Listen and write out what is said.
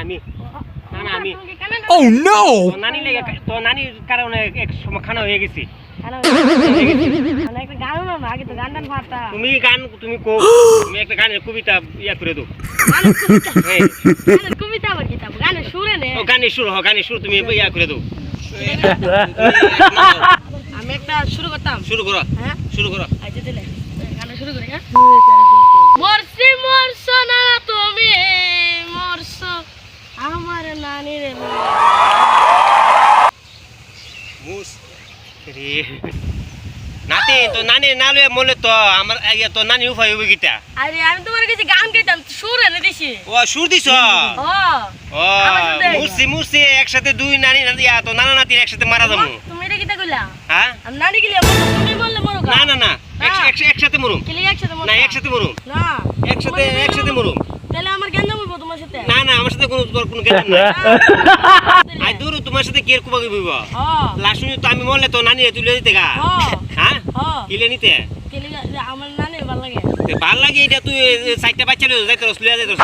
আমি না না আমি Oh no! তো নানির কারণে এক সময় খানা হয়ে গেছি। একটা গান না আগে তো গান ফাটা তুমি একটা গানের কবিতা ইয়া করে দাও। কবিতা আবার কিতাব গানের সুরে নে ও গানের সুর তুমি ইয়া করে দাও। আমি একটা শুরু করতাম শুরু করো। হ্যাঁ শুরু করো। আচ্ছা দিলে গান শুরু করি হ্যাঁ মরছ না তুমি মরছ আমার নানির মুস রে নাতি তো নানি না লয়ে মলে তো আমার ইয়া তো নানি উপায় হইব কিটা। আরে আমি তোমার কাছে গান গাইতাম সুর এনে দিছি ও সুর দিছ। ও মুসি একসাথে দুই নানি ইয়া তো নানা নাতির একসাথে মারা যাবো। তুমি এটা কিটা কইলা হ্যাঁ আমি নানি গিলি তুমি বললে মরো না না না একসাথে মরুম। কিলি একসাথে মরো না একসাথে মরুম। না একসাথে মরুম। তাহলে আমার গান যাবো তোমার সাথে না না আমার সাথে কোনো গেল না। আই দূর তোমার সাথে কি কুবা কইব। লাশুনি তো আমি মরলে তো নানি তুলে দিতে গা। হ্যাঁ কিলে নিতে কিলি আমার নানি ভালো লাগে ভাল লাগে এটা তুই সাইডটা বাচ্চা লইয়া যাইতে রসলিয়া যাইতে